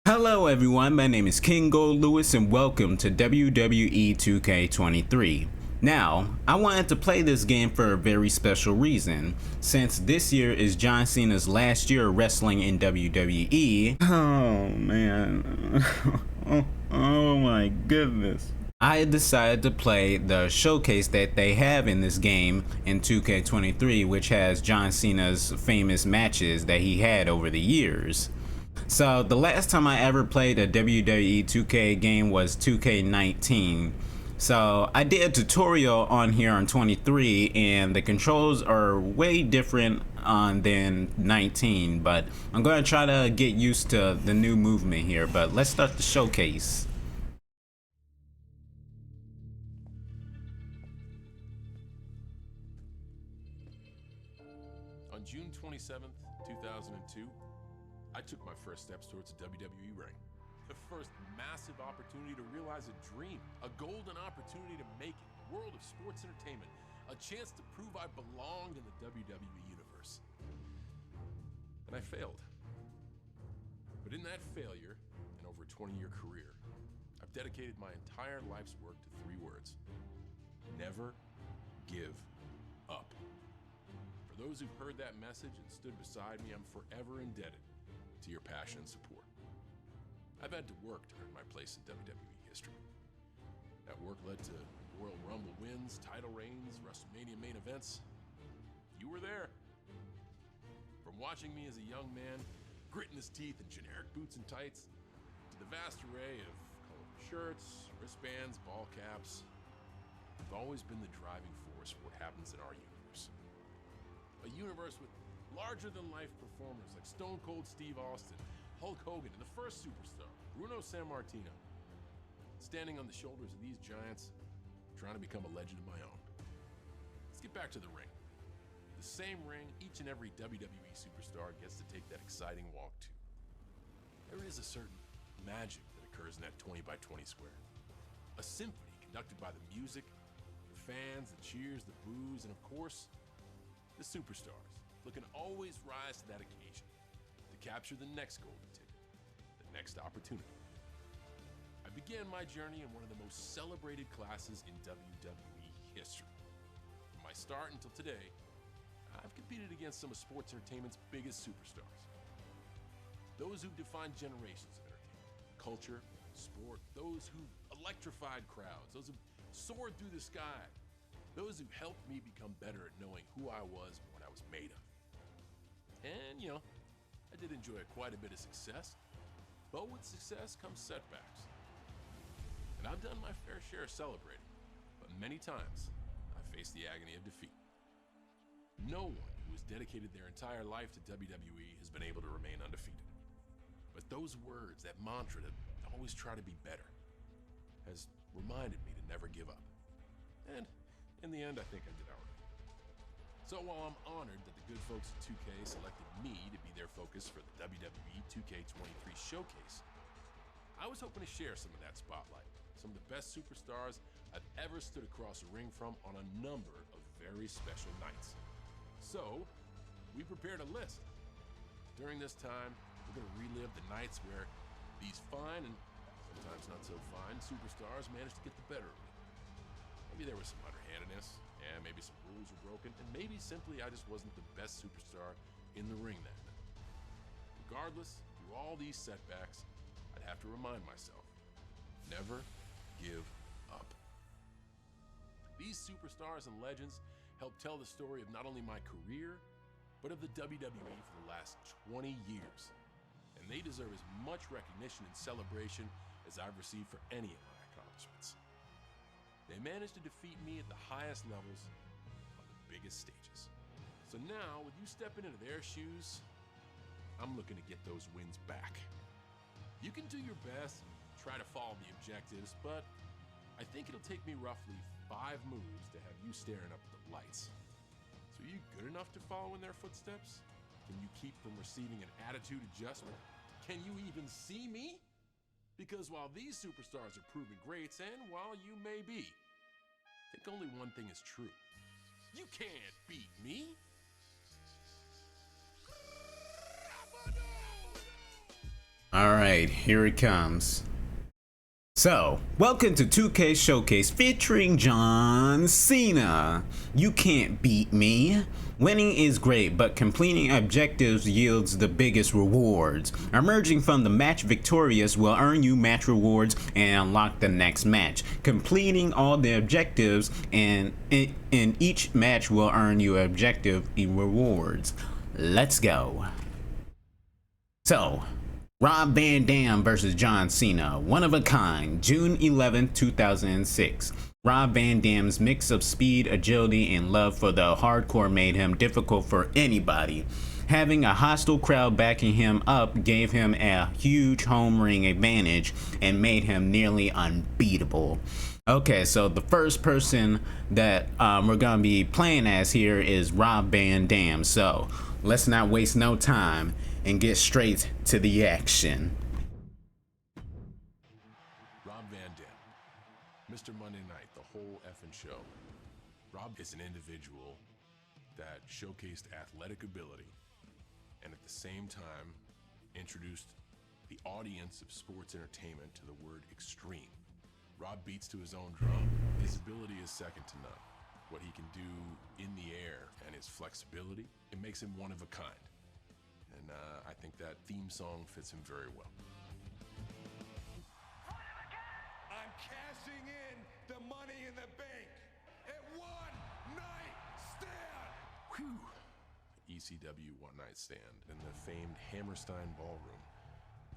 Hello everyone, my name is KingGoldLewis and welcome to WWE 2K23. Now, I wanted to play this game for a very special reason. Since this year is John Cena's last year wrestling in WWE. Oh man. oh my goodness. I decided to play the showcase that they have in this game in 2K23, which has John Cena's famous matches that he had over the years. So the last time I ever played a WWE 2K game was 2K19. So I did a tutorial on here on 23 and the controls are way different than 19, but I'm going to try to get used to the new movement here. But let's start the showcase. On June 27th, 2002, I took my first steps towards a WWE ring. The first massive opportunity to realize a dream, a golden opportunity to make it, the world of sports entertainment, a chance to prove I belonged in the WWE universe. And I failed. But in that failure, and over a 20-year career, I've dedicated my entire life's work to 3 words: never give up. For those who've heard that message and stood beside me, I'm forever indebted to your passion and support. I've had to work to earn my place in WWE history. That work led to Royal Rumble wins, title reigns, WrestleMania main events. You were there. From watching me as a young man, gritting his teeth in generic boots and tights, to the vast array of colorful shirts, wristbands, ball caps, you've always been the driving force for what happens in our universe. A universe with larger-than-life performers like Stone Cold Steve Austin, Hulk Hogan, and the first superstar, Bruno Sammartino. Standing on the shoulders of these giants, trying to become a legend of my own. Let's get back to the ring. The same ring each and every WWE superstar gets to take that exciting walk to. There is a certain magic that occurs in that 20 by 20 square. A symphony conducted by the music, the fans, the cheers, the boos, and of course, the superstars, looking to always rise to that occasion, to capture the next golden ticket, the next opportunity. I began my journey in one of the most celebrated classes in WWE history. From my start until today, I've competed against some of sports entertainment's biggest superstars. Those who've defined generations of entertainment, culture, sport, those who've electrified crowds, those who've soared through the sky, those who helped me become better at knowing who I was and what I was made of. And, I did enjoy quite a bit of success, but with success comes setbacks. And I've done my fair share of celebrating, but many times I faced the agony of defeat. No one who has dedicated their entire life to WWE has been able to remain undefeated. But those words, that mantra to always try to be better, has reminded me to never give up. And in the end, I think I did all right. So while I'm honored that the good folks at 2K selected me to be their focus for the WWE 2K23 showcase, I was hoping to share some of that spotlight, some of the best superstars I've ever stood across a ring from on a number of very special nights. So, we prepared a list. During this time, we're going to relive the nights where these fine and sometimes not so fine superstars managed to get the better of me. Maybe there was some underhandedness, and maybe some rules were broken, and maybe simply I just wasn't the best superstar in the ring that night. Regardless, through all these setbacks, I'd have to remind myself, never give up. These superstars and legends help tell the story of not only my career, but of the WWE for the last 20 years. And they deserve as much recognition and celebration as I've received for any of my accomplishments. They managed to defeat me at the highest levels on the biggest stages. So now, with you stepping into their shoes, I'm looking to get those wins back. You can do your best and try to follow the objectives, but I think it'll take me roughly 5 moves to have you staring up at the lights. So are you good enough to follow in their footsteps? Can you keep from receiving an attitude adjustment? Can you even see me? Because while these superstars are proven greats, and while you may be, I think only one thing is true. You can't beat me. Alright, here it comes. So, welcome to 2K Showcase featuring John Cena. You can't beat me. Winning is great, but completing objectives yields the biggest rewards. Emerging from the match victorious will earn you match rewards and unlock the next match. Completing all the objectives in each match will earn you objective rewards. Let's go. So, Rob Van Dam versus John Cena, one of a kind, June 11, 2006. Rob Van Dam's mix of speed, agility, and love for the hardcore made him difficult for anybody. Having a hostile crowd backing him up gave him a huge home ring advantage and made him nearly unbeatable. Okay, so the first person that we're gonna be playing as here is Rob Van Dam. So let's not waste no time and get straight to the action. Rob Van Dam, Mr. Monday Night, the whole effing show. Rob is an individual that showcased athletic ability and at the same time introduced the audience of sports entertainment to the word extreme. Rob beats to his own drum. His ability is second to none. What he can do in the air and his flexibility, it makes him one of a kind. And I think that theme song fits him very well. I'm cashing in the money in the bank at One Night Stand. Whew. ECW One Night Stand in the famed Hammerstein Ballroom.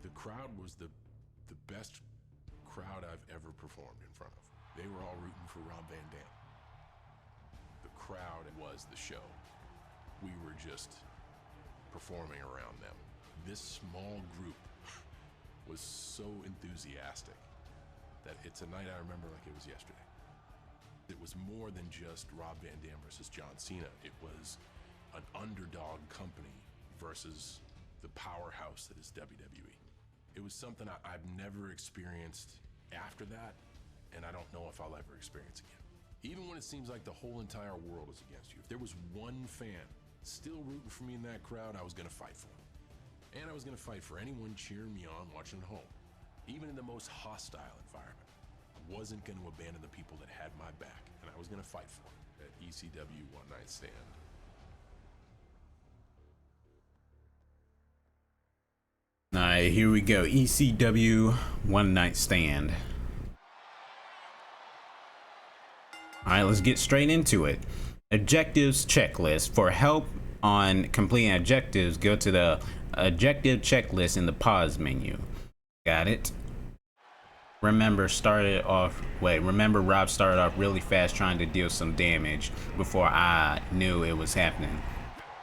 The crowd was the best crowd I've ever performed in front of. They were all rooting for Rob Van Dam. The crowd was the show. We were just performing around them. This small group was so enthusiastic that it's a night I remember like it was yesterday. It was more than just Rob Van Dam versus John Cena. It was an underdog company versus the powerhouse that is WWE. It was something I've never experienced after that, and I don't know if I'll ever experience again. Even when it seems like the whole entire world is against you, if there was one fan still rooting for me in that crowd, I was gonna fight for him. And I was gonna fight for anyone cheering me on watching at home. Even in the most hostile environment, I wasn't gonna abandon the people that had my back, and I was gonna fight for them at ECW One Night Stand. Alright, here we go. ECW One Night Stand. Alright, let's get straight into it. Objectives checklist. For help on completing objectives, go to the objective checklist in the pause menu. Got it. Remember Rob started off really fast trying to deal some damage before I knew it was happening.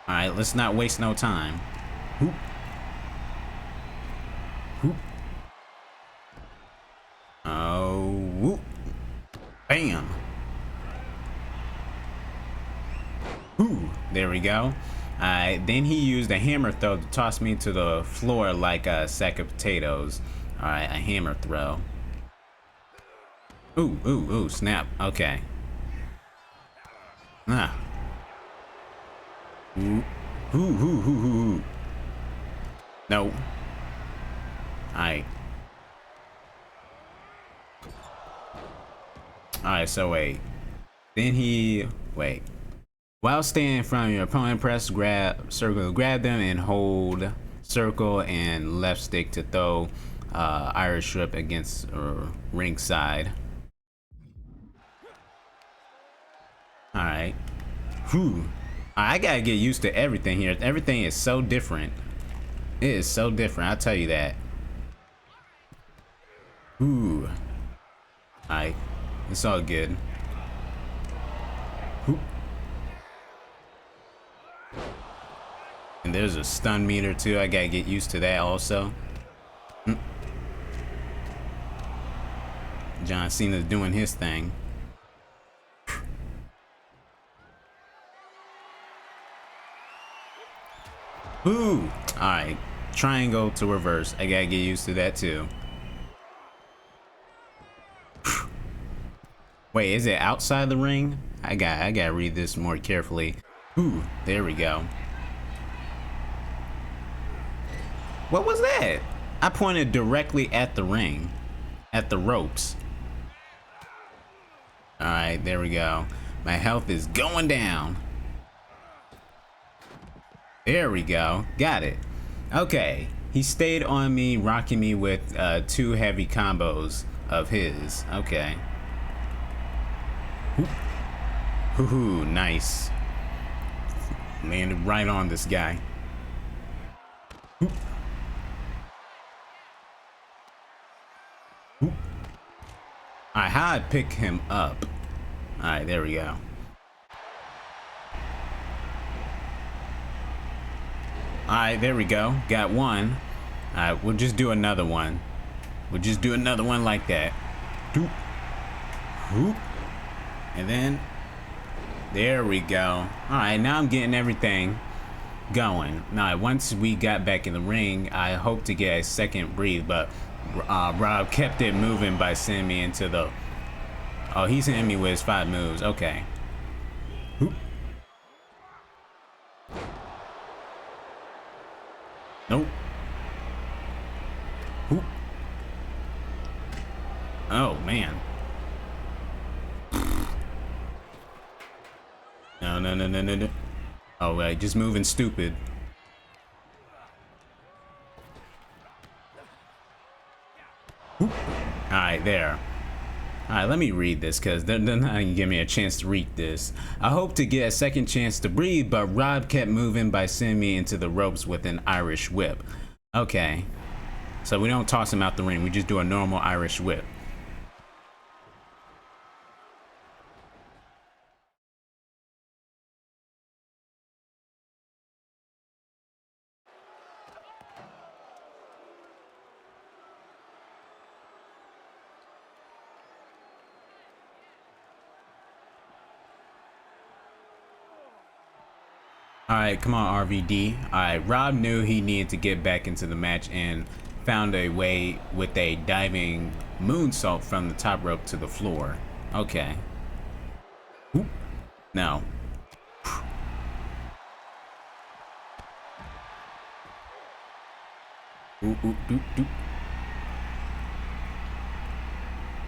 Alright, let's not waste no time. Whoop. Whoop. Oh, whoop. Bam. Ooh, there we go. Then he used a hammer throw to toss me to the floor like a sack of potatoes. Alright, a hammer throw. Ooh, ooh, ooh, snap. Okay. Ah. Ooh, ooh, ooh, ooh, ooh. No. Alright. Alright, so wait. Then wait. While standing in front of your opponent, press circle to grab them and hold circle and left stick to throw Irish whip against ringside. Alright. Whew. I gotta get used to everything here. Everything is so different. It is so different, I'll tell you that. Ooh. Alright. It's all good. Whoop. And there's a stun meter too. I gotta get used to that also. John Cena's doing his thing. Ooh. Alright. Triangle to reverse. I gotta get used to that too. Wait, is it outside the ring? I gotta read this more carefully. Ooh, there we go. What was that? I pointed directly at the ring, at the ropes. All right, there we go. My health is going down. There we go. Got it. Okay. He stayed on me, rocking me with 2 heavy combos of his. Okay. Ooh, nice. Landed right on this guy. Alright, how I pick him up? Alright, there we go. Alright, there we go. Got one. Alright, we'll just do another one. We'll just do another one like that. Doop. Whoop. And then, there we go. Alright, now I'm getting everything going. Now, once we got back in the ring, I hope to get a second breathe, but Rob kept it moving by sending me into the... Oh, he's hitting me with his 5 moves. Okay. Whoop. Nope. Whoop. Oh, man. No. Oh, wait, just moving stupid. Alright, there. Alright, let me read this because they're not gonna give me a chance to read this. I hope to get a second chance to breathe, but Rob kept moving by sending me into the ropes with an Irish whip. Okay. So we don't toss him out the ring, we just do a normal Irish whip. Alright, come on, RVD. Alright, Rob knew he needed to get back into the match and found a way with a diving moonsault from the top rope to the floor. Okay. Oop. No.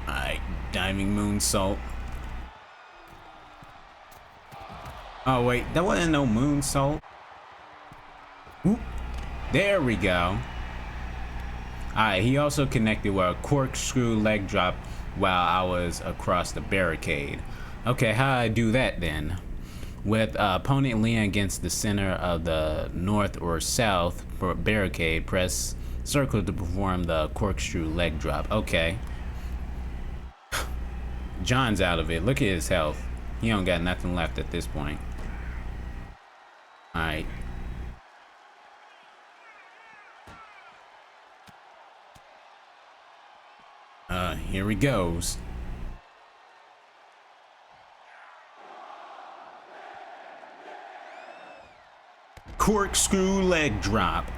Alright, diving moonsault. Oh wait, that wasn't no moonsault. Oop. There we go. Alright, he also connected with a corkscrew leg drop while I was across the barricade. Okay, how I do that then? With opponent leaning against the center of the north or south for barricade, press circle to perform the corkscrew leg drop. Okay. John's out of it. Look at his health. He don't got nothing left at this point. Alright. Here he goes. Corkscrew leg drop.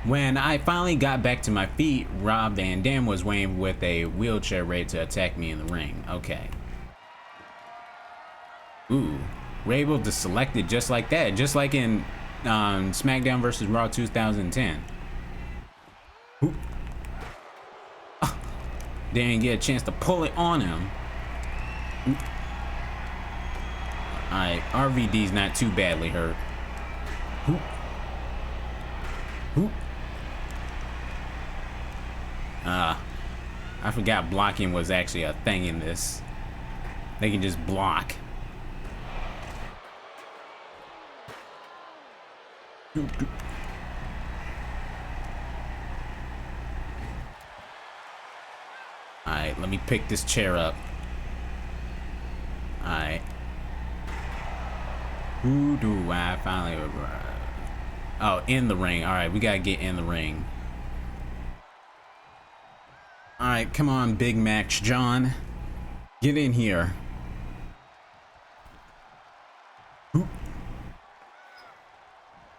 When I finally got back to my feet, Rob Van Dam was waiting with a wheelchair ready to attack me in the ring. Okay. Ooh. We're able to select it just like that, just like in SmackDown vs. Raw 2010. Ooh. Oh, didn't get a chance to pull it on him. Alright, RVD's not too badly hurt. Ooh. Ooh. I forgot blocking was actually a thing in this. They can just block. Alright, let me pick this chair up. Alright. Who do I finally... Oh, in the ring. Alright, we gotta get in the ring. Alright, come on, Big Max John. Get in here. Ooh.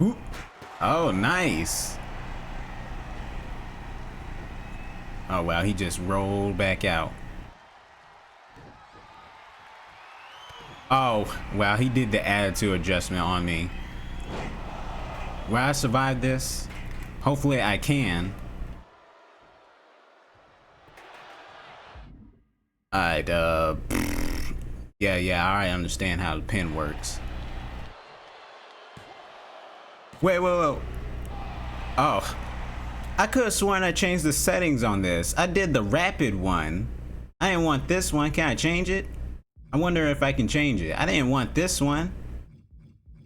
Ooh. Oh, nice. Oh, wow, he just rolled back out. Oh, wow, he did the attitude adjustment on me. Will I survive this? Hopefully I can. Alright, yeah, I understand how the pin works. Wait. Oh. I could have sworn I changed the settings on this. I did the rapid one. I didn't want this one. Can I change it? I wonder if I can change it. I didn't want this one.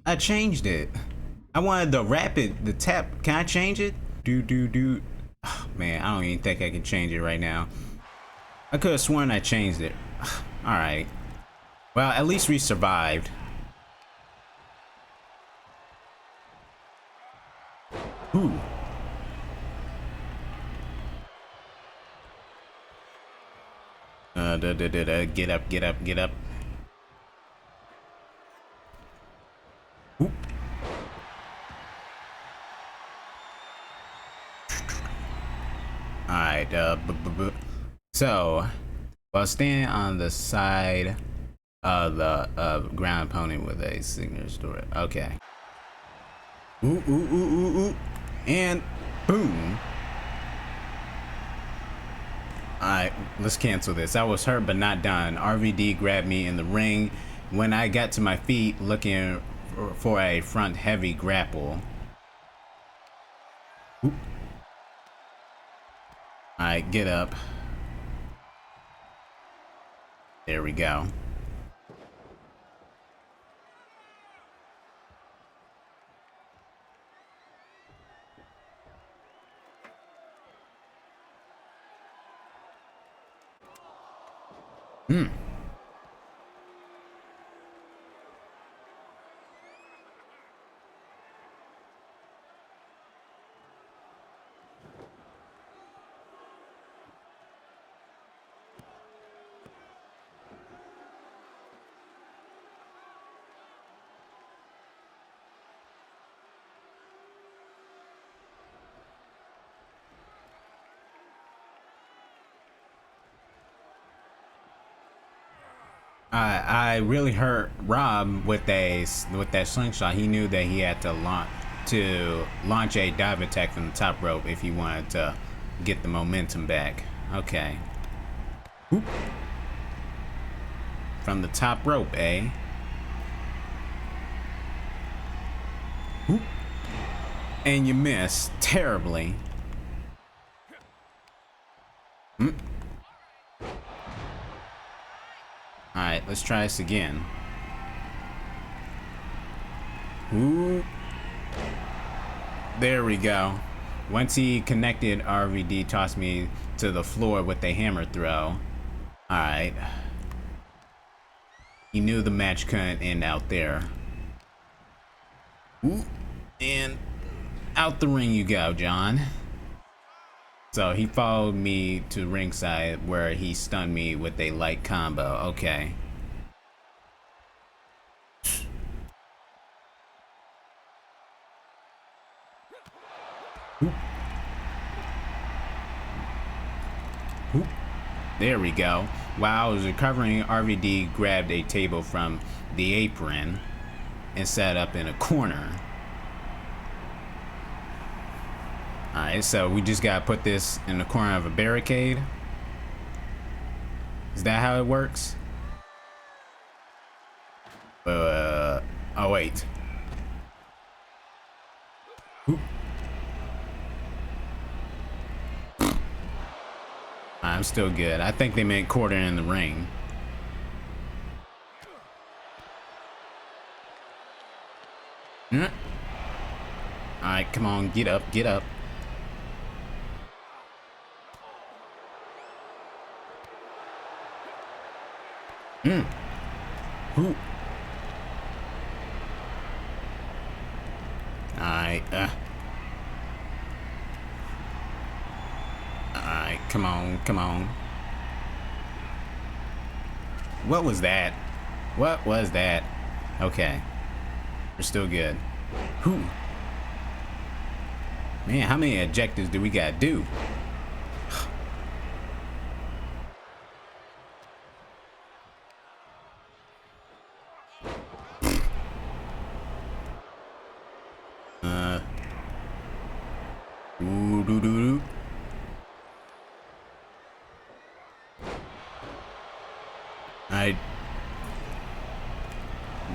I changed it. I wanted the rapid, the tap. Can I change it? Do. Oh, man, I don't even think I can change it right now. I could have sworn I changed it. Alright. Well, at least we survived. Ooh. Get up. Oop. Alright, so, while standing on the side of the ground opponent with a signature story. Okay. Ooh. And boom. Alright, let's cancel this. I was hurt but not done. RVD grabbed me in the ring. When I got to my feet looking for a front heavy grapple. Alright, get up. There we go. I really hurt Rob with that slingshot. He knew that he had to launch a dive attack from the top rope if he wanted to get the momentum back. Okay. Oop. From the top rope, eh? Oop. And you miss terribly. Alright, let's try this again. Ooh. There we go. Once he connected, RVD tossed me to the floor with a hammer throw. Alright. He knew the match couldn't end out there. Ooh. And out the ring you go, John. So he followed me to ringside where he stunned me with a light combo. Okay. Oop. Oop. There we go. While I was recovering, RVD grabbed a table from the apron and sat up in a corner. Alright, so we just gotta put this in the corner of a barricade. Is that how it works? Oh wait. Oop. I'm still good. I think they meant quarter in the ring. Alright, come on, get up. Who? Alright, Alright, come on. What was that? Okay. We're still good. Whew. Man, how many objectives do we gotta do?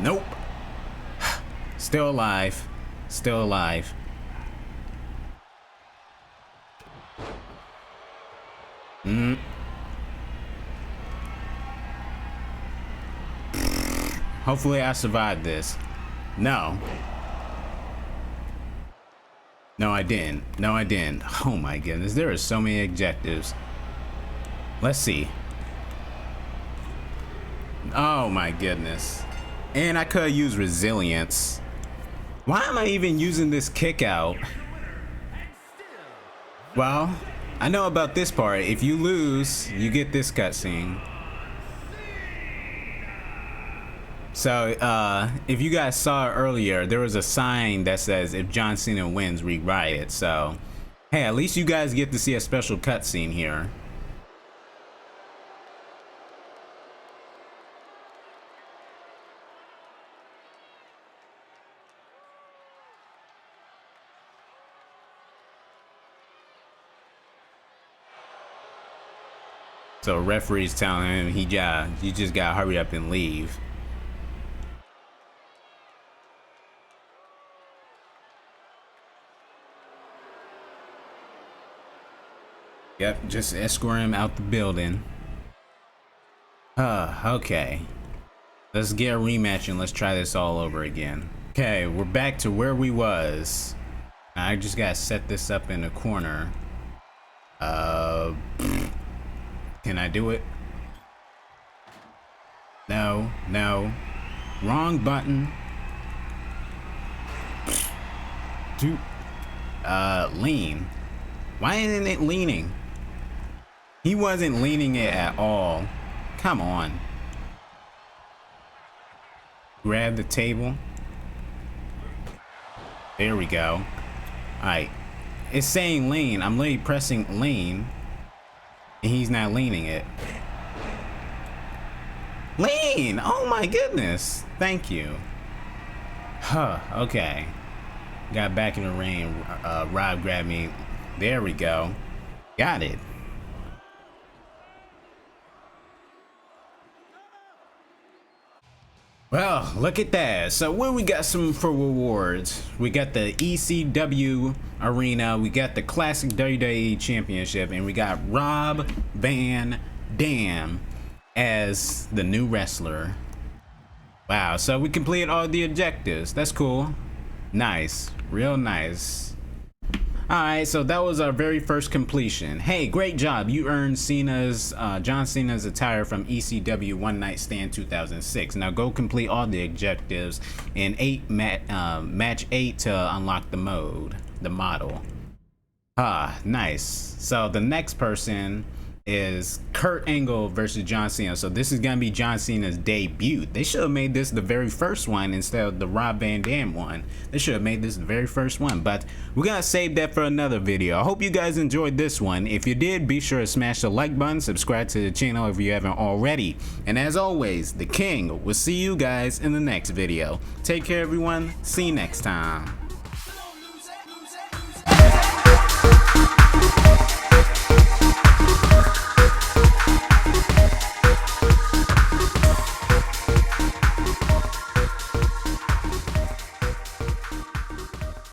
Nope. Still alive. Still alive. Hopefully I survived this. No. No, I didn't. No, I didn't. Oh my goodness. There are so many objectives. Let's see. Oh my goodness. And I could have used resilience. Why am I even using this kick out? Well, I know about this part. If you lose, you get this cutscene. So, if you guys saw it earlier, there was a sign that says if John Cena wins, we riot. So, hey, at least you guys get to see a special cutscene here. So referee's telling him you just gotta hurry up and leave. Yep, just escort him out the building. Okay. Let's get a rematch and let's try this all over again. Okay, we're back to where we was. I just gotta set this up in the corner. Can I do it? No, no. Wrong button. Lean. Why isn't it leaning? He wasn't leaning it at all. Come on. Grab the table. There we go. Alright. It's saying lean. I'm literally pressing lean. And he's not leaning it. Lean! Oh my goodness. Thank you. Huh, okay. Got back in the ring. Rob grabbed me. There we go. Got it. Well, look at that. So what we got some for rewards? We got the ECW arena, we got the classic WWE championship, and we got Rob Van Dam as the new wrestler. Wow, so we completed all the objectives. That's cool. Nice, real nice. Alright, so that was our very first completion. Hey, great job. You earned John Cena's attire from ECW One Night Stand 2006. Now go complete all the objectives in match 8 to unlock the model. Nice. So the next person is Kurt Angle versus John Cena. So this is gonna be John Cena's debut. They should have made this the very first one instead of the Rob Van Dam one. They should have made this the very first one, but we're gonna save that for another video. I hope you guys enjoyed this one. If you did, be sure to smash the like button, subscribe to the channel if you haven't already, and as always, the King will see you guys in the next video. Take care, everyone. See you next time.